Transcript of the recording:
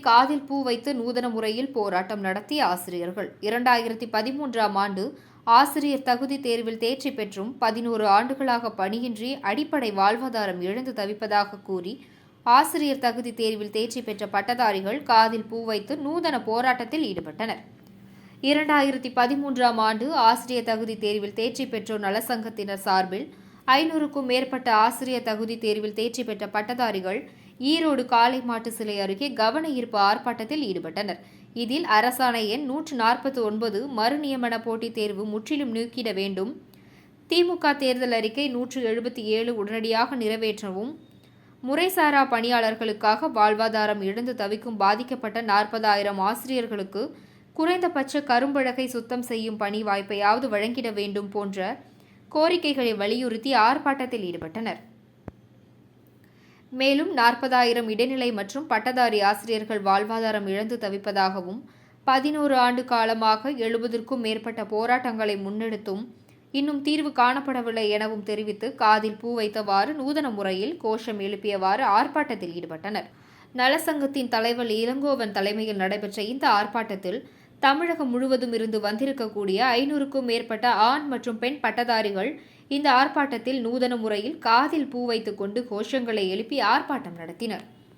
காதில் பூ வைத்து நூதன முறையில் போராட்டம் நடத்திய ஆசிரியர்கள் 2013ஆம் ஆண்டு ஆசிரியர் தகுதி தேர்வில் தேர்ச்சி பெற்றும் 11 ஆண்டுகளாக பணியின்றி அடிப்படை வாழ்வாதாரம் இழந்து தவிப்பதாக கூறி ஆசிரியர் தகுதி தேர்வில் தேர்ச்சி பெற்ற பட்டதாரிகள் காதில் பூ வைத்து நூதன போராட்டத்தில் ஈடுபட்டனர். 2013ஆம் ஆண்டு ஆசிரியர் தகுதி தேர்வில் தேர்ச்சி பெற்றோர் நலசங்கத்தினர் சார்பில் 500க்கும் மேற்பட்ட ஆசிரியர் தகுதி தேர்வில் தேர்ச்சி பெற்ற பட்டதாரிகள் ஈரோடு காளைமாட்டு சிலை அருகே கவன ஈர்ப்பு ஆர்ப்பாட்டத்தில் ஈடுபட்டனர். இதில் அரசாணை எண் 149 மறுநியமன போட்டித் தேர்வு முற்றிலும் நீக்கிட வேண்டும், திமுக தேர்தல் அறிக்கை 177 உடனடியாக நிறைவேற்றவும், முறைசாரா பணியாளர்களுக்காக வாழ்வாதாரம் இழந்து தவிக்கும் பாதிக்கப்பட்ட 40,000 ஆசிரியர்களுக்கு குறைந்தபட்ச கரும்பலகை சுத்தம் செய்யும் பணி வாய்ப்பையாவது வழங்கிட வேண்டும் போன்ற கோரிக்கைகளை வலியுறுத்தி ஆர்ப்பாட்டத்தில் ஈடுபட்டனர். மேலும் 40,000 இடைநிலை மற்றும் பட்டதாரி ஆசிரியர்கள் வாழ்வாதாரம் இழந்து தவிப்பதாகவும் 11 ஆண்டு காலமாக 70க்கும் மேற்பட்ட போராட்டங்களை முன்னெடுத்தும் இன்னும் தீர்வு காணப்படவில்லை எனவும் தெரிவித்து காதில் பூ வைத்தவாறு நூதன முறையில் கோஷம் எழுப்பியவாறு ஆர்ப்பாட்டத்தில் ஈடுபட்டனர். நலசங்கத்தின் தலைவர் இளங்கோவன் தலைமையில் நடைபெற்ற இந்த ஆர்ப்பாட்டத்தில் தமிழகம் முழுவதும் இருந்து வந்திருக்கக்கூடிய 500க்கும் மேற்பட்ட ஆண் மற்றும் பெண் பட்டதாரிகள் இந்த ஆர்ப்பாட்டத்தில் நூதன முறையில் காதில் பூ வைத்துக் கொண்டு கோஷங்களை எழுப்பி ஆர்ப்பாட்டம் நடத்தினர்.